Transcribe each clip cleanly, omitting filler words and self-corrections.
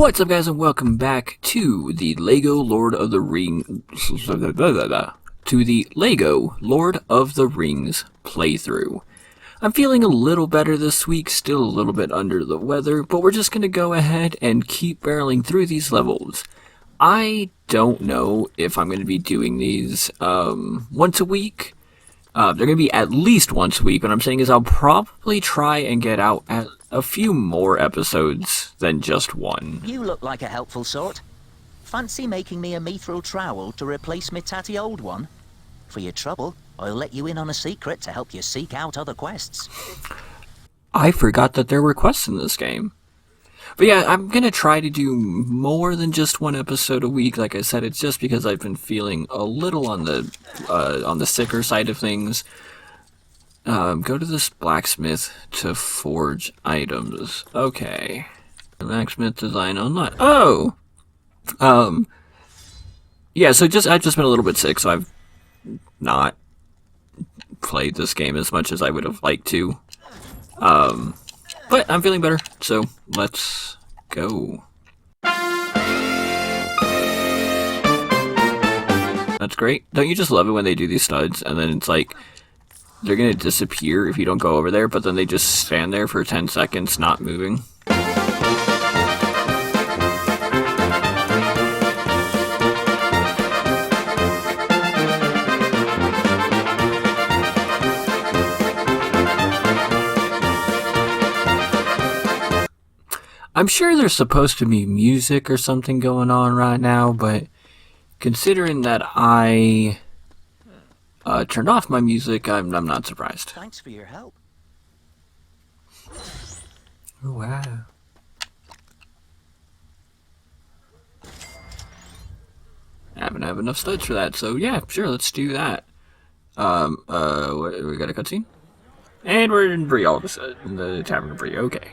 What's up, guys, and welcome back to the Lego Lord of the Rings playthrough. I'm feeling a little better this week, still a little bit under the weather, but we're just going to go ahead and keep barreling through these levels. I don't know if I'm going to be doing these once a week. They're going to be at least once a week. What I'm saying is I'll probably try and get out at a few more episodes than just one. You look like a helpful sort. Fancy making me a mithril trowel to replace my tatty old one? For your trouble, I'll let you in on a secret to help you seek out other quests. I forgot that there were quests in this game. But yeah, I'm going to try to do more than just one episode a week. Like I said, it's just because I've been feeling a little on the sicker side of things. Go to this blacksmith to forge items. Okay. Blacksmith design online. Oh! Yeah, so I've just been a little bit sick, so I've not played this game as much as I would have liked to. But I'm feeling better, so let's go. That's great. Don't you just love it when they do these studs, and then it's like, they're gonna disappear if you don't go over there, but then they just stand there for 10 seconds not moving? I'm sure there's supposed to be music or something going on right now, but considering that I turned off my music, I'm not surprised. Thanks for your help. Oh, wow. I haven't have enough studs for that, so yeah, sure, let's do that. We got a cutscene? And we're in Bree all of a sudden, in the Tavern of Bree, okay.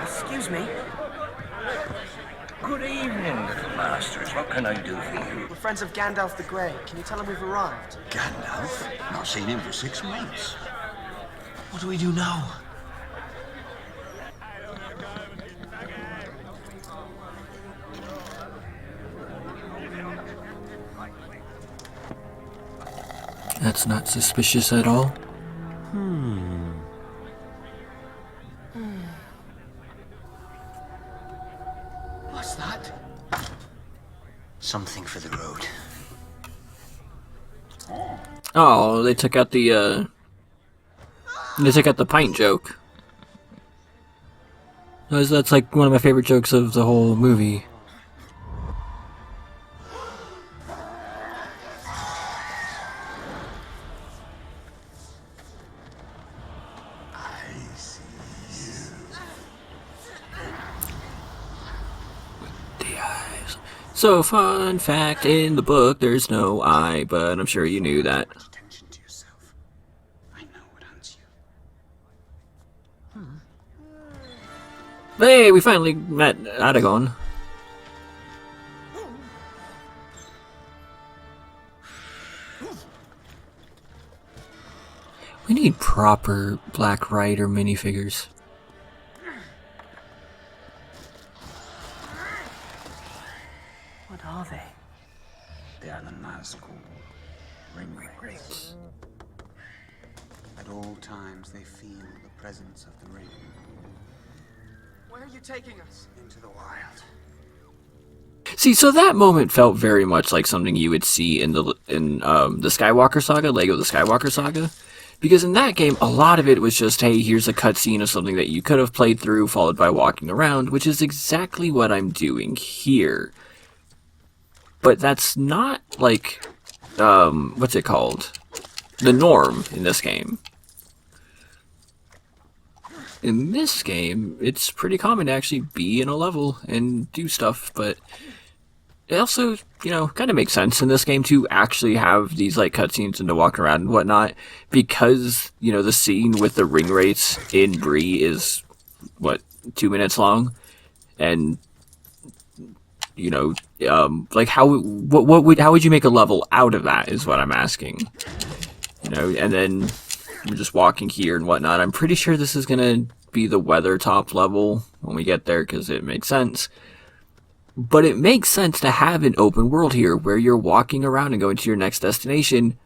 Excuse me. Good evening, little masters. What can I do for you? We're friends of Gandalf the Grey. Can you tell him we've arrived? Gandalf? Not seen him for 6 months. What do we do now? That's not suspicious at all. What's that? Something for the road. Oh, they took out the pint joke. That's like one of my favorite jokes of the whole movie. So, fun fact, in the book, there's no eye, but I'm sure you knew that. Attention to yourself. I know what hunts you. Hey, we finally met Adagon. We need proper Black Rider minifigures. What are they? They are the Nazgul ring wraiths. At all times, they feel the presence of the ring. Where are you taking us? Into the wild. See, so that moment felt very much like something you would see in the Skywalker Saga, Lego the Skywalker Saga. Because in that game, a lot of it was just, hey, here's a cutscene of something that you could have played through, followed by walking around, which is exactly what I'm doing here. But that's not, like, what's it called? The norm in this game. In this game, it's pretty common to actually be in a level and do stuff, but it also, you know, kind of makes sense in this game to actually have these, like, cutscenes and to walk around and whatnot, because, you know, the scene with the ring wraiths in Bree is, what, 2 minutes long? And, you know, like, how would you make a level out of that is what I'm asking. You know, and then we're just walking here and whatnot. I'm pretty sure this is gonna be the weather top level when we get there, because it makes sense. But it makes sense to have an open world here where you're walking around and going to your next destination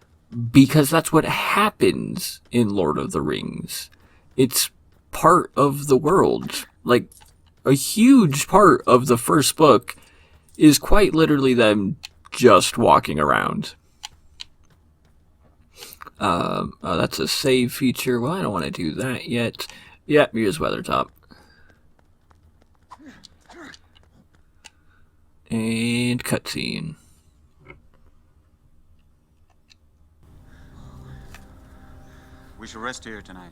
because that's what happens in Lord of the Rings. It's part of the world. Like, a huge part of the first book is quite literally them just walking around. Oh, that's a save feature. Well, I don't want to do that yet. Yep, here's Weathertop. And cutscene. We shall rest here tonight.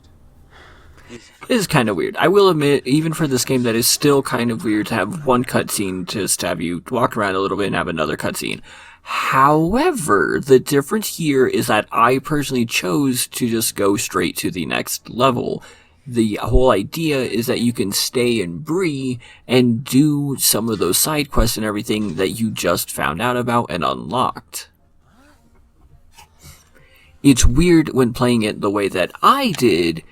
This is kind of weird. I will admit, even for this game, that is still kind of weird to have one cutscene just to have you walk around a little bit and have another cutscene. However, the difference here is that I personally chose to just go straight to the next level. The whole idea is that you can stay in Bree and do some of those side quests and everything that you just found out about and unlocked. It's weird when playing it the way that I did,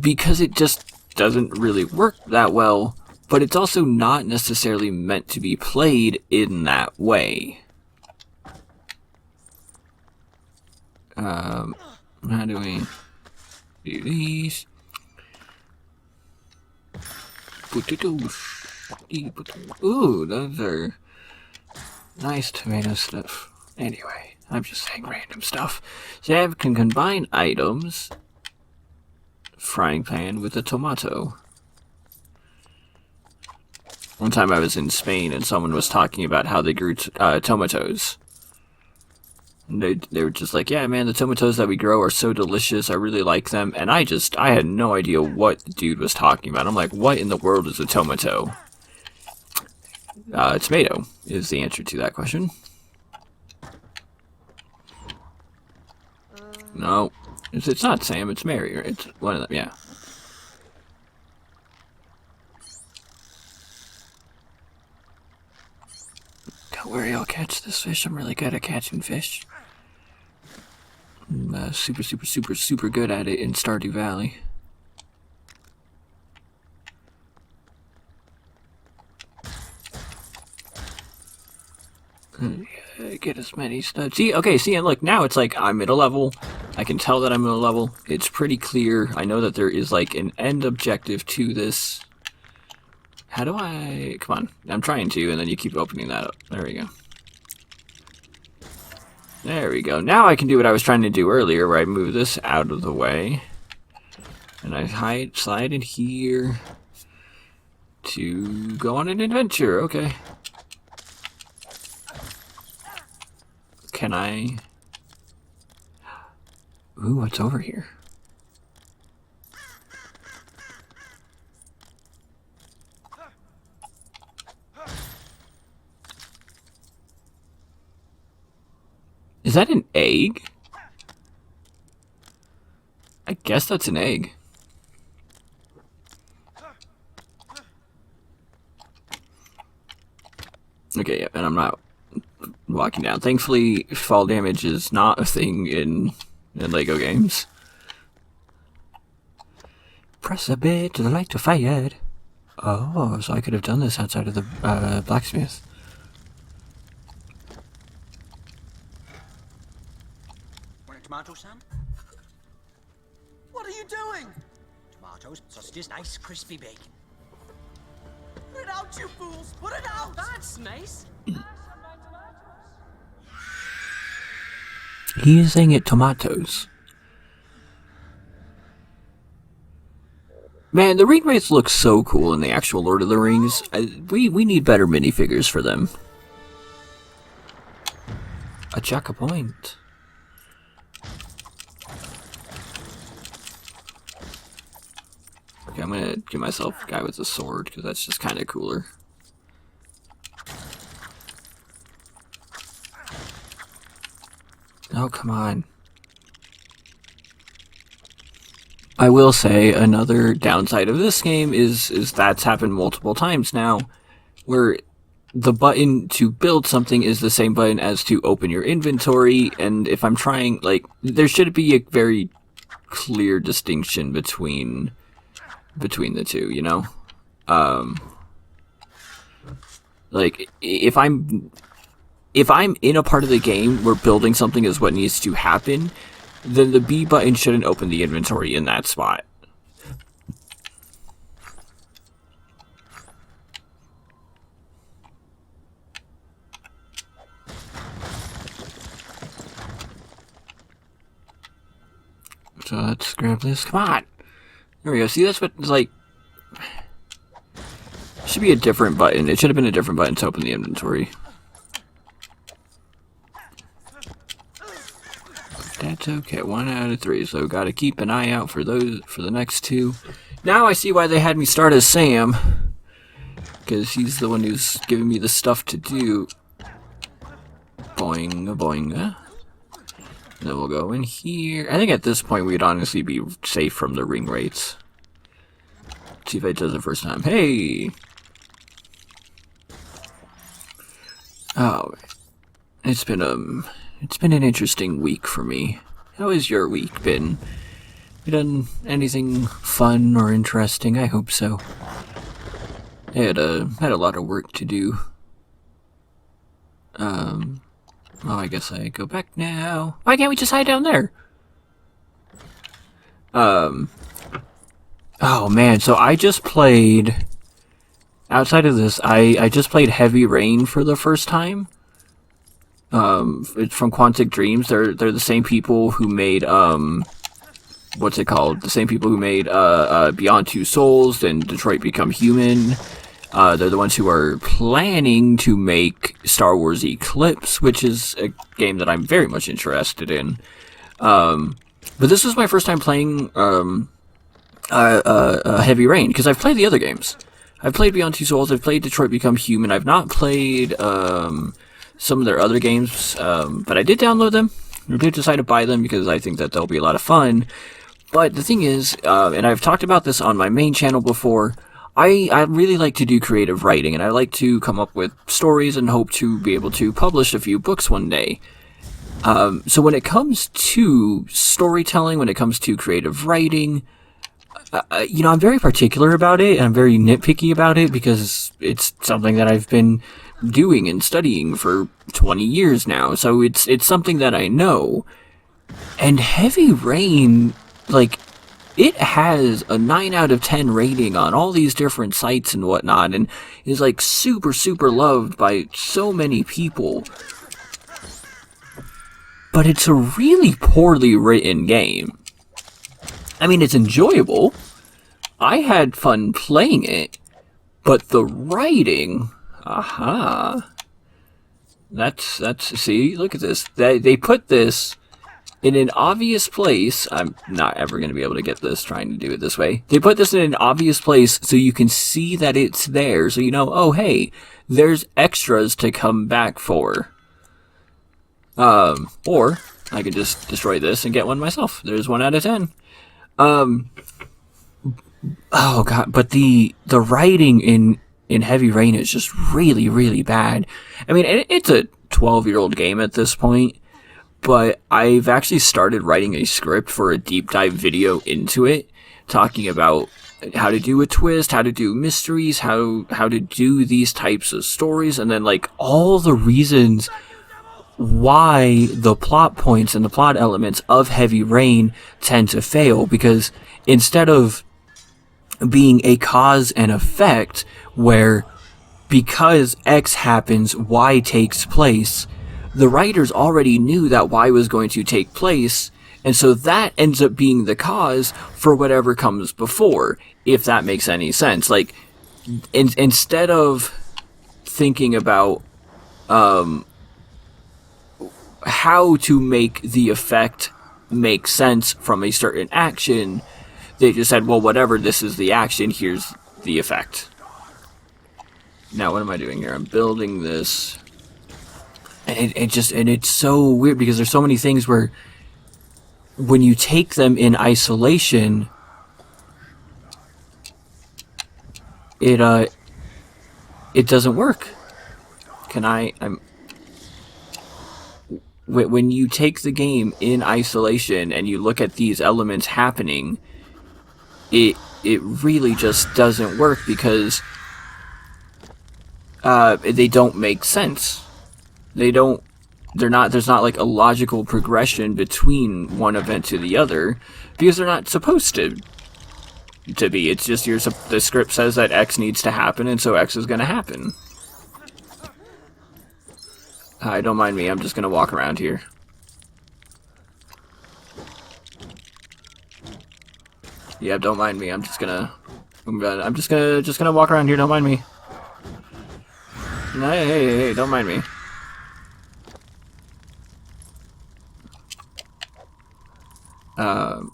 because it just doesn't really work that well, but it's also not necessarily meant to be played in that way. How do we do these? Ooh, those are nice tomato stuff. Anyway, I'm just saying random stuff. Zav can combine items. Frying pan with a tomato. One time I was in Spain and someone was talking about how they grew tomatoes. And they were just like, yeah, man, the tomatoes that we grow are so delicious. I really like them. And I had no idea what the dude was talking about. I'm like, what in the world is a tomato? Tomato is the answer to that question. No, it's not Sam, it's Mary. It's one of them, yeah. Don't worry, I'll catch this fish. I'm really good at catching fish. I'm super good at it in Stardew Valley. Get as many stuff. See, and look, now it's like I'm at a level. I can tell that I'm at a level. It's pretty clear. I know that there is like an end objective to this. How do I... Come on. I'm trying to, and then you keep opening that up. There we go. There we go. Now I can do what I was trying to do earlier, where I move this out of the way. And I slide in here to go on an adventure. Okay. Can I... Ooh, what's over here? Is that an egg? I guess that's an egg. Okay, yeah, and I'm not walking down. Thankfully, fall damage is not a thing in LEGO games. Press a bit to the light to fire. Oh, so I could have done this outside of the blacksmith. Want a tomato, Sam? What are you doing? Tomatoes, sausages, nice crispy bacon. Put it out, you fools! Put it out! That's nice. He is saying it tomatoes. Man, the ring wraiths look so cool in the actual Lord of the Rings. We need better minifigures for them. A checkpoint. Okay, I'm gonna give myself a guy with a sword because that's just kind of cooler. Oh, come on. I will say another downside of this game is that's happened multiple times now, where the button to build something is the same button as to open your inventory, and if I'm trying, like, there should be a very clear distinction between the two, you know? Like, if I'm in a part of the game where building something is what needs to happen, then the B button shouldn't open the inventory in that spot. So let's grab this. Come on! There we go. See, that's what, like... Should be a different button. It should have been a different button to open the inventory. That's okay. 1 out of 3. So gotta keep an eye out for those, for the next 2. Now I see why they had me start as Sam. Because he's the one who's giving me the stuff to do. Boing, boing. Then we'll go in here. I think at this point we'd honestly be safe from the ring rates. Let's see if it does the first time. Hey! Oh, it's been an interesting week for me. How has your week been? You done anything fun or interesting? I hope so. I had a lot of work to do. Oh, I guess I go back now. Why can't we just hide down there? Oh man, so I just played... Outside of this, I just played Heavy Rain for the first time. It's from Quantic Dreams. They're the same people who made, what's it called? The same people who made, Beyond Two Souls and Detroit Become Human. They're the ones who are planning to make Star Wars Eclipse, which is a game that I'm very much interested in. But this was my first time playing Heavy Rain, because I've played the other games. I've played Beyond Two Souls, I've played Detroit Become Human, I've not played some of their other games, but I did download them. I did decide to buy them because I think that they'll be a lot of fun. But the thing is, and I've talked about this on my main channel before, I really like to do creative writing, and I like to come up with stories and hope to be able to publish a few books one day. So when it comes to storytelling, when it comes to creative writing, you know, I'm very particular about it, and I'm very nitpicky about it, because it's something that I've been doing and studying for 20 years now, so it's something that I know. And Heavy Rain, like, it has a 9 out of 10 rating on all these different sites and whatnot, and is, like, super, super loved by so many people. But it's a really poorly written game. I mean, it's enjoyable. I had fun playing it. But the writing... Aha. That's... See, look at this. They put this in an obvious place. I'm not ever going to be able to get this trying to do it this way. They put this in an obvious place so you can see that it's there. So you know, oh, hey, there's extras to come back for. Or I could just destroy this and get one myself. There's 1 out of 10. Oh god, but the writing in Heavy Rain is just really, really bad. I mean, it's a 12-year-old game at this point, but I've actually started writing a script for a deep dive video into it, talking about how to do a twist, how to do mysteries, how to do these types of stories, and then, like, all the reasons why the plot points and the plot elements of Heavy Rain tend to fail, because instead of being a cause and effect where because X happens, Y takes place, the writers already knew that Y was going to take place, and so that ends up being the cause for whatever comes before, if that makes any sense. Like, instead of thinking about how to make the effect make sense from a certain action, they just said, well, whatever, this is the action, here's the effect. Now, what am I doing here? I'm building this. And it's so weird, because there's so many things where when you take them in isolation, it doesn't work. When you take the game in isolation and you look at these elements happening, it really just doesn't work, because they don't make sense. There's not like a logical progression between one event to the other, because they're not supposed to be. It's just the script says that X needs to happen, and so X is going to happen. Hi, don't mind me. I'm just going to walk around here. Yeah, don't mind me. I'm just gonna walk around here. Don't mind me. No, hey, don't mind me.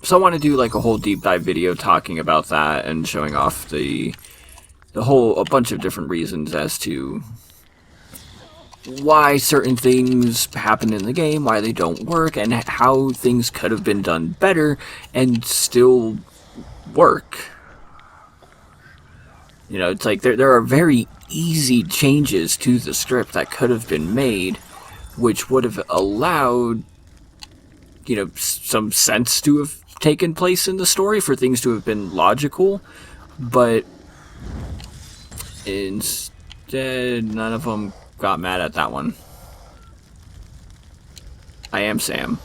So I want to do like a whole deep dive video talking about that and showing off a bunch of different reasons as to why certain things happen in the game, why they don't work, and how things could have been done better and still work. You know, it's like there are very easy changes to the script that could have been made, which would have allowed, you know, some sense to have taken place in the story, for things to have been logical, but instead none of them got mad at that one. I am Sam.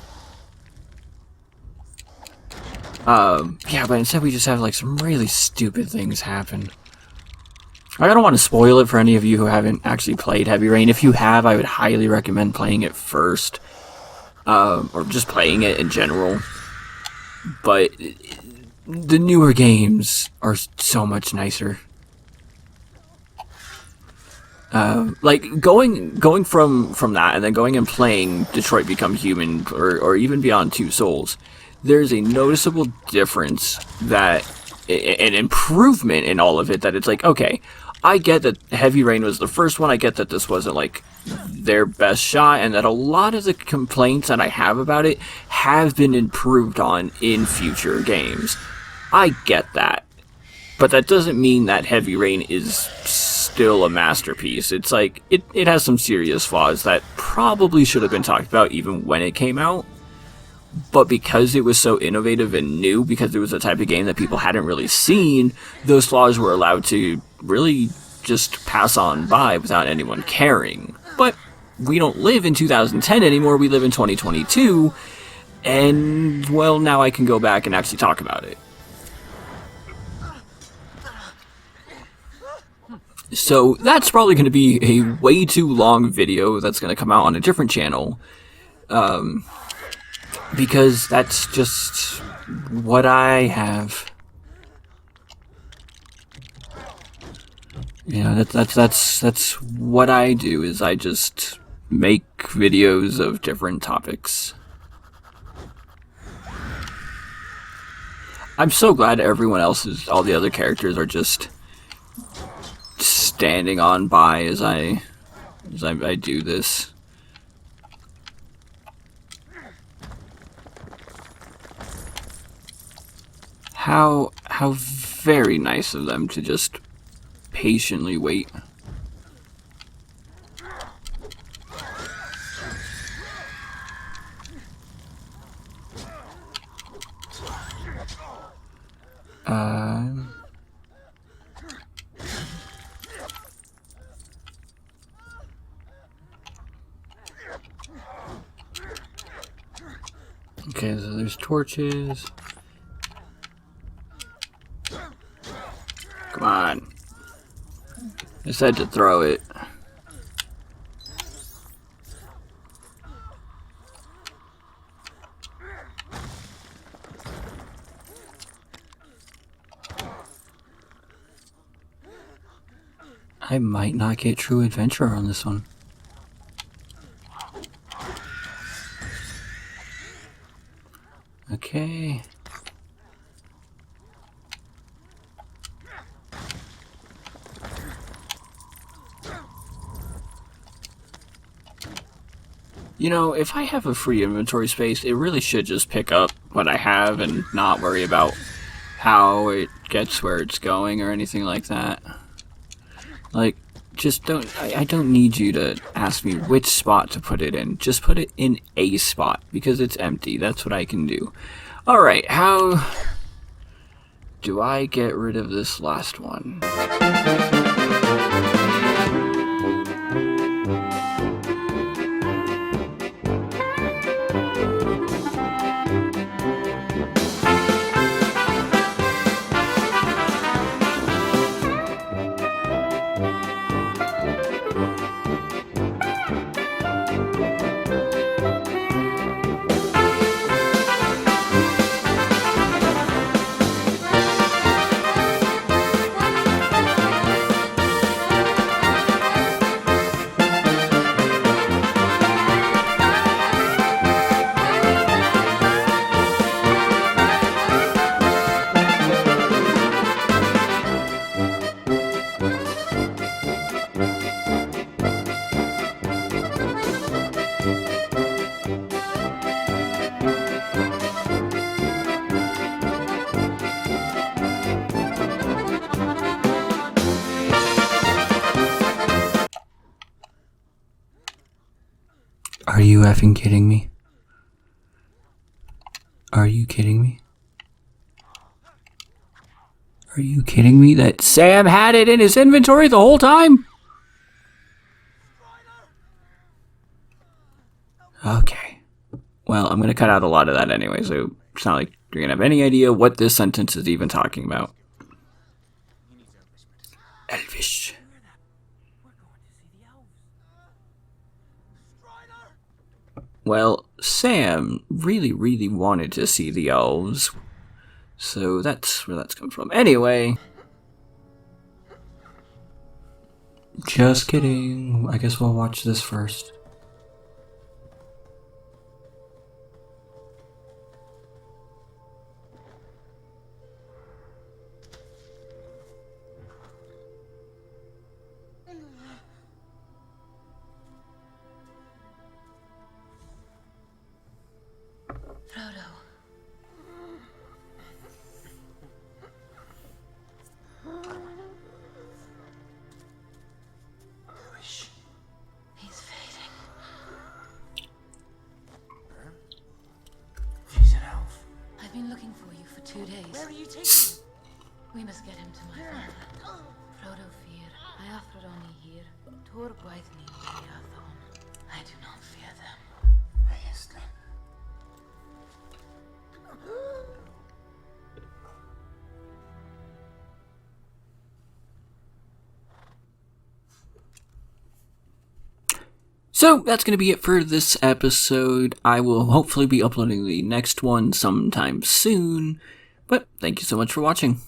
Yeah, but instead we just have like some really stupid things happen. I don't want to spoil it for any of you who haven't actually played Heavy Rain. If you have, I would highly recommend playing it first. Or just playing it in general. But the newer games are so much nicer. Like going from that and then going and playing Detroit Become Human or even Beyond Two Souls, there's a noticeable difference, that an improvement in all of it, that it's like, okay, I get that Heavy Rain was the first one, I get that this wasn't like their best shot, and that a lot of the complaints that I have about it have been improved on in future games. I get that. But that doesn't mean that Heavy Rain is still a masterpiece. It's like, it has some serious flaws that probably should have been talked about even when it came out. But because it was so innovative and new, because it was a type of game that people hadn't really seen, those flaws were allowed to really just pass on by without anyone caring. But we don't live in 2010 anymore, we live in 2022, and, well, now I can go back and actually talk about it. So that's probably going to be a way too long video that's going to come out on a different channel. Because that's just what I have. Yeah, that's what I do, is I just make videos of different topics. I'm so glad everyone else all the other characters are just standing on by as I do this. How very nice of them to just patiently wait. Okay, so there's torches. Come on. I said to throw it. I might not get true adventure on this one. Okay. You know, if I have a free inventory space, it really should just pick up what I have and not worry about how it gets where it's going or anything like that. Like, just don't, I don't need you to ask me which spot to put it in. Just put it in a spot, because it's empty. That's what I can do. Alright, how do I get rid of this last one? Are you effing kidding me? Are you kidding me? Are you kidding me that Sam had it in his inventory the whole time? Okay. Well, I'm going to cut out a lot of that anyway, so it's not like you're going to have any idea what this sentence is even talking about. Elvish. Well, Sam really wanted to see the elves, so that's where that's come from. Anyway. Just kidding. I guess we'll watch this first. Frodo. He's fading. She's an elf. I've been looking for you for 2 days. Where are you taking him? We must get him to my father. Frodo fear. I offered only here. Tor gwaith ni Athon. I do not fear them. Aisling. So that's going to be it for this episode. I will hopefully be uploading the next one sometime soon. But thank you so much for watching.